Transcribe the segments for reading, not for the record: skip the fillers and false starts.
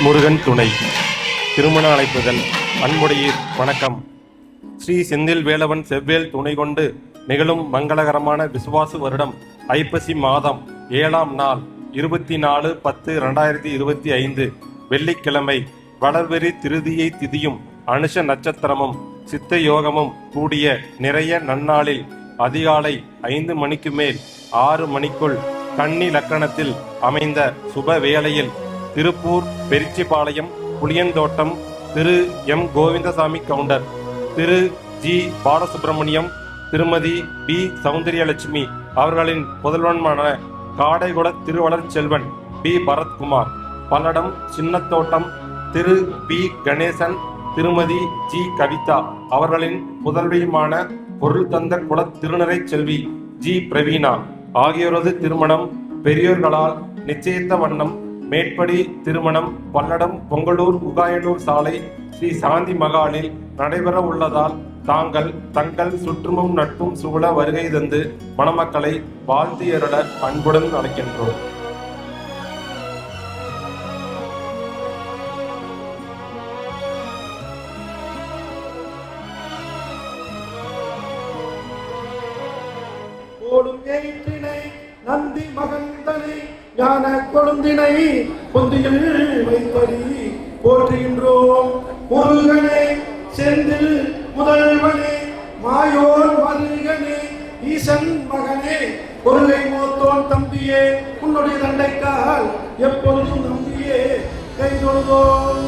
முருகன் துணை. திருமண அழைப்புதல். அன்புடையீர் வணக்கம். ஸ்ரீ செந்தில் வேலவன் செவ்வேல் துணை கொண்டு நிகழும் மங்களகரமான விசுவாசு வருடம் ஐப்பசி மாதம் 7ஆம் நாள் 24/10/2025 வெள்ளிக்கிழமை வளர்வெறி திருதியை திதியும் அனுஷ நட்சத்திரமும் சித்த யோகமும் கூடிய நிறைய நன்னாளில் அதிகாலை 5 மணிக்கு மேல் 6 மணிக்குள் கன்னி லக்கணத்தில் அமைந்த சுப வேளையில் திருப்பூர் பெரிச்சிபாளையம் புளியந்தோட்டம் திரு எம் கோவிந்தசாமி கவுண்டர், திரு ஜி பாலசுப்பிரமணியம், திருமதி பி சௌந்தரியலட்சுமி அவர்களின் புதல்வன்மான காடைகுட திருவளர் செல்வன் பி பரத்குமார், பல்லடம் சின்னத்தோட்டம் திரு பி கணேசன், திருமதி ஜி கவிதா அவர்களின் புதல்வியுமான பொருள் தந்த குல திருநறை செல்வி ஜி பிரவீனா ஆகியோரது திருமணம் பெரியோர்களால் நிச்சயித்த வண்ணம் மேற்படி திருமணம் பல்லடம் பொங்கலூர் உகாயனூர் சாலை ஸ்ரீ சாந்தி மகாலில் நடைபெற உள்ளதால் தாங்கள் தங்கள் சுற்றுமும் நட்பும் சூழ வருகை தந்து மணமக்களை வாழ்த்தியருட அன்புடன் அழைக்கின்றோம். நந்தி மகந்தனை ஞான கொழுந்தினை பொந்தியில் வைத்தடி போற்றுகின்றோம். முருகனே செந்தில் முதல்வனே மாயோன் மருகனே ஈசன் மகனே பொருளை மூத்தோன் தம்பியே உன்னுடைய தண்டைக்கால் எப்பொழுதும் நம்பியே கை தொழுதோம்.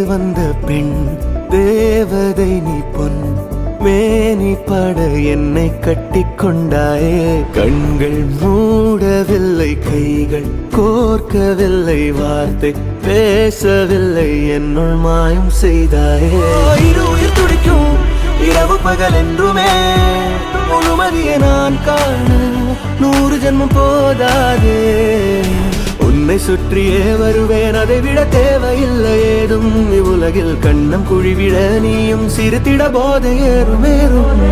வந்த பெண் தேவதை நீ பொன் மேனி பட என்னை கட்டிக் கொண்டாயே. கண்கள் மூடவில்லை, கைகள் கோர்க்கவில்லை, வார்த்தை பேசவில்லை, என்னுள் மாயம் செய்தாயே. இரு உயிர் துடிக்கும் இரவு பகல் என்றுமே முழுமதியை நான் காண 100 ஜென்மம் போதாதே. உன்னை சுற்றியே வருவேன், அதை விட தேவையில்லை ஏதும் இவ்வுலகில். கண்ணம் குழிவிட நீயும் சிரித்திட போதை ஏறுமேறும்.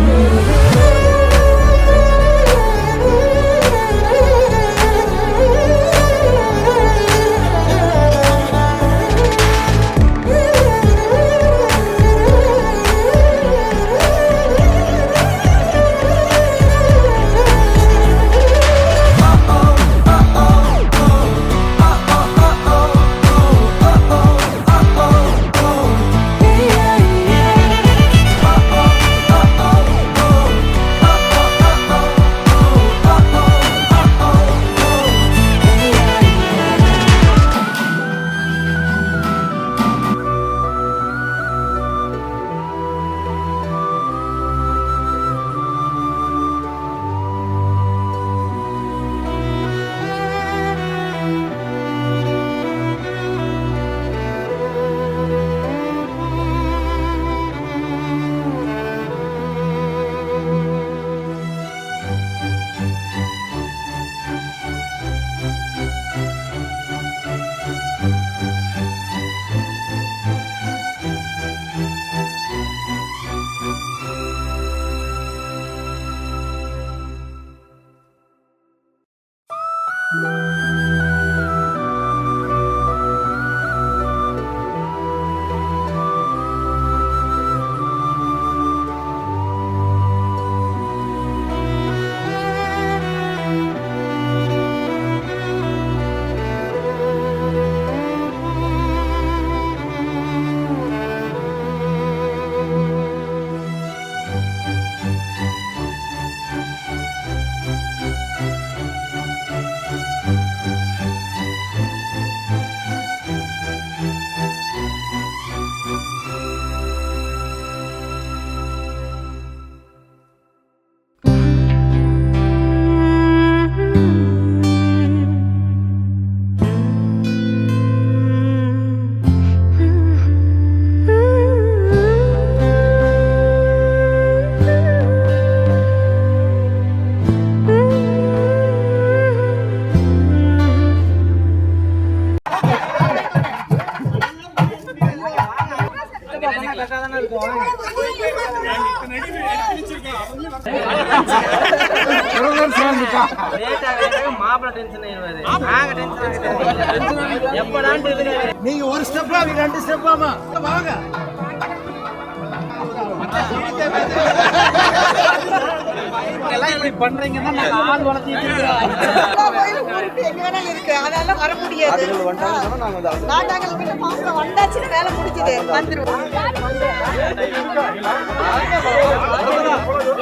நீங்க ஒரு ஸ்டெப்பா 2 ஸ்டெப்பாமா வாங்க. எல்லாம் இப்படி பண்றீங்கன்னா நாங்க ஆள் வளர்த்திட்டு இருக்கோம். எங்க வேணாலும் இருக்கு, அதெல்லாம் வர முடியாது. நாட்டாங்கல் கிட்ட மாப்பிள்ள வந்தாச்சுன்னா வேலை முடிஞ்சது, வந்துருவோம்.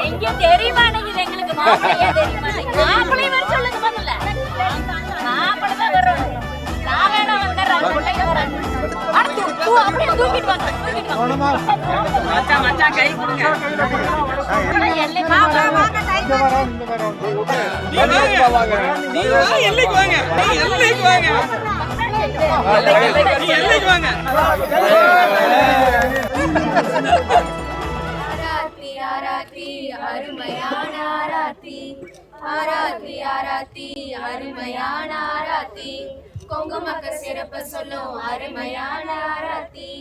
எங்க தெரியுமா எங்களுக்கு மாப்பிள்ளையா தெரியுமா? மாப்பிள்ளை வர சொல்லுங்க முதல்ல. மாப்பிள்ளை தான் வரும். நான் வேணா வந்துடுறேன், முட்டைக்கு வரேன். அடுத்து அப்படியே தூக்கிட்டு வாங்க, தூக்கிட்டு வாங்க. மச்சான் மச்சான் கை கொடுங்க. எல்லை வாங்க வாங்க கை நீங்க வாங்க. நீங்க எல்லைக்கு வாங்க. நீங்க எல்லைக்கு வாங்க. எல்லைக்கு வாங்க. ஆராத்தி ஆராத்தி அருமையான ஆராத்தி. ஆராத்தி ஆராத்தி அருமையான ஆராத்தி. கொங்குமக்க சிறப்பு சொல்லும் அருமையான ஆராத்தி.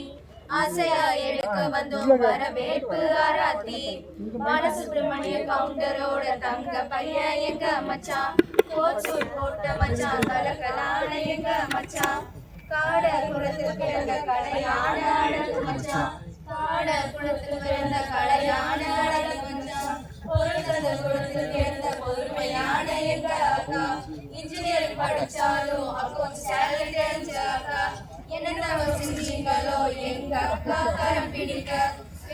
ஆசையா எடுக்க வந்தோம் வரவேற்பு ஆராத்தி. பாலசுப்ரமணிய கவுண்டரோட தங்க பையன் எங்க மச்சான். கோச்சூர் போட்ட மச்சான், கலக்கலான எங்க மச்சான். காட குளத்தில் பிறந்த கலையான அழகு மச்சான். காட குளத்தில் பிறந்த கலையான அழகு மச்சான். பொருள்கள் குளத்தில் பிறந்த பொறுமையான எங்க அக்கா. இன்ஜினியர் படிச்சாலும் அக்கௌண்ட் சேலரி தெரிஞ்ச அக்கா. என்ன தவறு செஞ்சீங்களோ எங்க அக்கா கரம் பிடிக்க.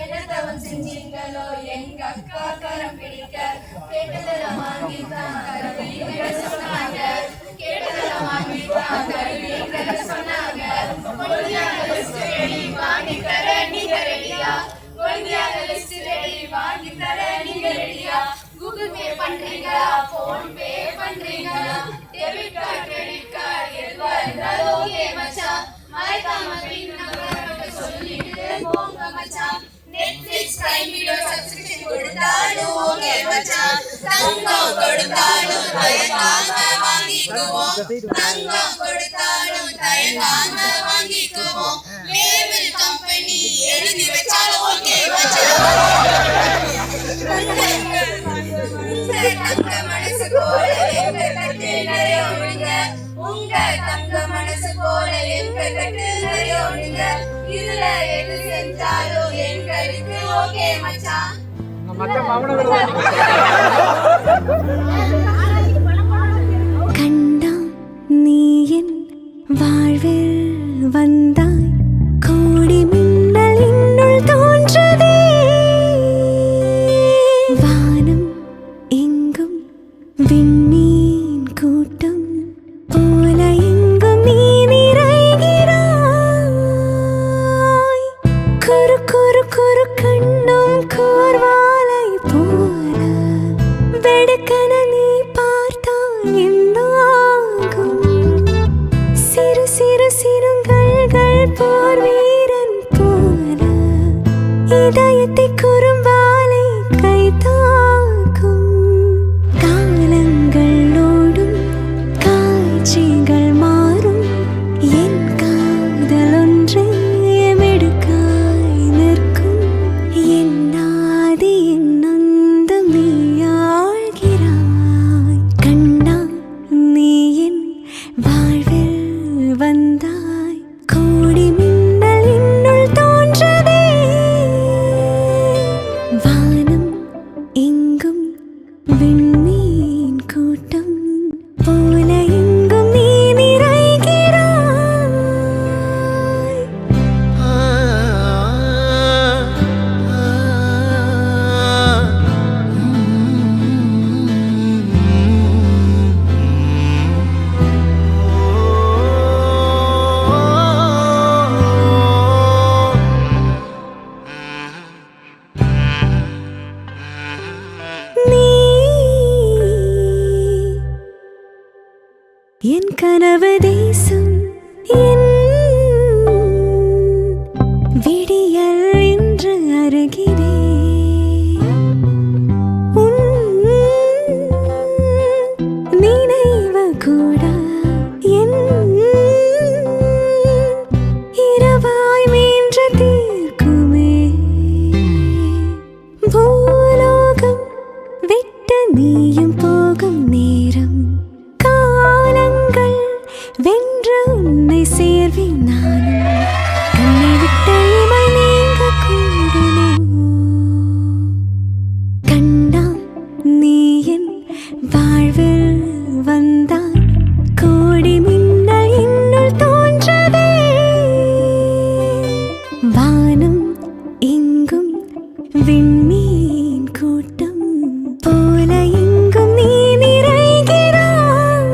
என்ன தவறு செஞ்சீங்களோ எங்க அக்கா கரம் பிடிக்க. கேட்டதெல்லாம் வாங்கித்தான் கருவிங்கிற சொன்னாங்க. கேட்டதெல்லாம் வாங்கித்தான் கருவிங்கிற சொன்னாங்க. பண்றீங்களா போன் பே பண்றீங்களா டெபிட் கார்டு கிரெடிட் கார்டு எதுவா இருந்தாலும் ஓகே மச்சான் மறக்காம பின் நம்பர் சொல்லிட்டு போங்க மச்சான் நெட்ஃபிளிக்ஸ் பிரைம் வீடியோ சப்ஸ்கிரிப்ஷன் கொடுத்தாலும் ஓகே மச்சான் தங்கம் கொடுத்தாலும் தயங்காம வாங்கிக்குவோம் தங்கம் கொடுத்தாலும் தயங்காம வாங்கிக்குவோம் லேபிள் கம்பெனி எழுதி வச்சாலும் ஓகே மச்சான் தங்க மனசு போல எங்க கட்டு நிறையோடுங்க உங்க தங்க மனசு போல எங்க கட்டு நிறையோடுங்க இதுல எது செஞ்சாலும் எங்களுக்கு ஓகே மச்சான் கண்டா நீ என் வாழ்வில் வந்தாய் கோடி மின்னல் இன்னுள் தோன்றதே வானம் எங்கும் விண்மீன் கூட்டம் போல எங்கும் நீ நிறைகிறாய் குறு குறு குறு கண்ணும் கூர்வாலை போல வெடுக்கன நீ பார்த்தால் என்னாகும் சிறு சிறு சிறுங்கல்கள் போர் வீரன் போல இதயத்தை குறும்பாலை கைதாக்கும் காலங்கள் ஓடும் காட்சிகள் மாறும் என் காதல் ஒன்றே மெடுக்காய் நிற்கும் என் ஆதி என் அந்தம் நீ ஆழ்கிறாய் கண்டா நீ என் வாழ்வில் வந்தாய் கோடி மின்னல் இன்னுள் தோன்றதே வானம் எங்கும் விண்மீன் கூட்டம் போல எங்கும் நீ நிறைகிறாய் நீ என் கனவு தேசம் என் விடியல் என்று அருகிறே உன் நினைவு கூட என் இரவாய் மீன்ற தீர்க்குமே பூலோகம் விட்டு நீயும் போகும் நேரம் காலங்கள் வென்று உன்னை சேர்வேன் நானும் கண்ணை விட்ட இமை நீங்க கூடுமோ கண்டா நீ என் வாழ்வில் வந்தாய் கோடி மின்னல் இன்னுள் தோன்றதே வானம் எங்கும் விண்மீன் கூட்டம் போல எங்கும் நீ நிறைகிறாய்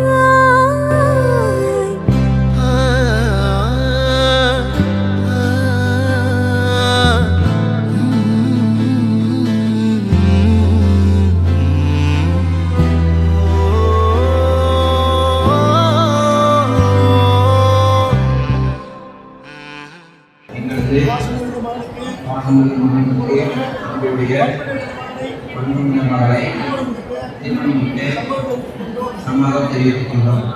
எங்களது வாசகர்களுக்கு எங்களுடைய பன்னிரண்டு மகளை திருமணிட்டு சம்மதம் தெரிவித்துள்ளோம்.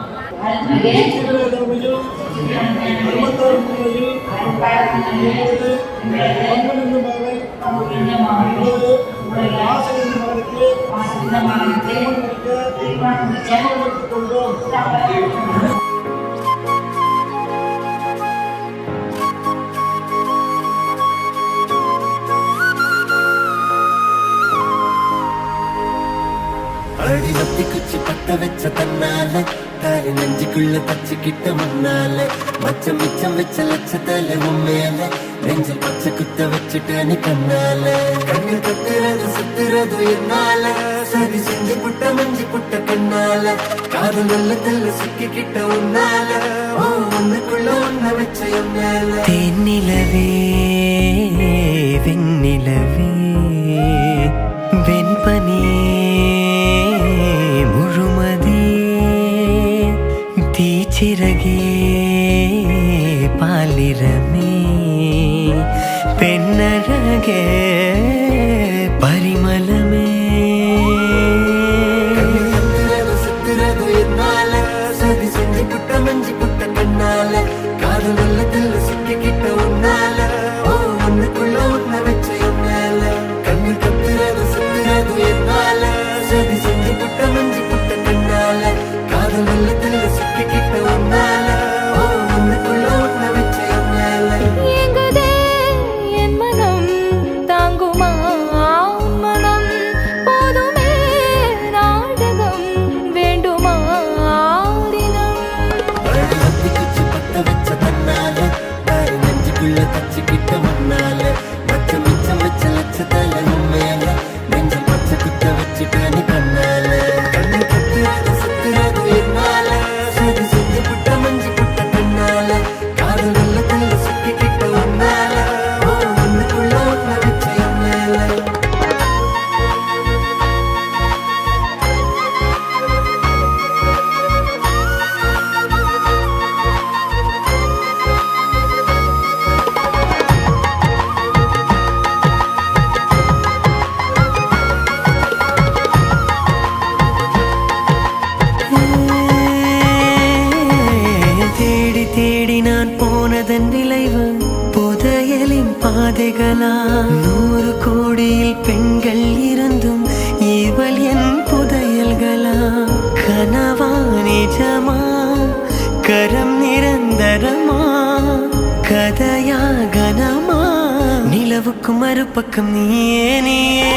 அடி நத்தி குச்சி பத்த வச்ச தன்னால தாரி நெஞ்சுக்குள்ள தச்சுக்கிட்ட முன்னால மச்சம் மிச்சம் வச்ச லட்சத்தல உண்மையில நெஞ்சில் பச்சை குத்த வச்சுட்ட நீ கண்ணால கண்ணு கத்துறது சுத்துறது என்னால சரி செஞ்சு புட்ட மஞ்சு புட்ட கண்ணால காதல் நல்ல சிக்கிக்கிட்ட உன்னால ஓ ஒண்ணுக்குள்ள ஒன்ன வச்ச என்னால தென்னிலவே வெண்ணிலவே வெண்பனியே சிறகே பாலிரமே பெண்ணழகே பரிமளமே சுத்துறது என்னால சதி செஞ்சு புட்ட மஞ்சி புட்ட கண்ணால காதல் வெள்ளத்தில் சிக்கிக்கிட்ட உன்னால ஓ ஒண்ணுக்குள்ள ஒன்ன வச்ச என்னால கண்ணு கத்துறது சுத்துறது என்னால சதி செஞ்சு புட்ட மஞ்சி புட்ட கண்ணால காதல் வெள்ளத்தில் சிக்கிக்கிட்ட உன்னால ஓ ஒண்ணுக்குள்ள ஒன்ன வச்ச என்னால எங்குதே என் மனம் தாங்குமா மனம் போதுமே நாடகம் வேண்டுமா தினம் பத்தி குச்சி பத்த வச்ச தன்னால தாரி நெஞ்சுக்குள்ள தச்சுக்கிட்ட முன்னால மச்சம் மிச்சம் வச்ச லட்சத்தால உண்மையால நெஞ்சல் பச்சை குத்த வச்சுட்டானு கண்ணால கண்ணு கத்துறது சுத்துறது என்னால சதி செஞ்சு புட்ட மஞ்சி புட்ட கண்ணால காதல் வெள்ளத்துல சுக்கிக்கிட்ட உன்னால ஓ ஒண்ணுக்குள்ள ஒன்ன வச்ச என்னால தேடி தேடி நான் போனதன் விளைவு புதையலின் பாதைகளா 100 கோடியில் பெண்கள் இருந்தும் இவள் என் புதையல்களா கனவா நிஜமா கரம் நிரந்தரமா கதையா கனமா நிலவுக்கு மறுபக்கம் நீயே நீயே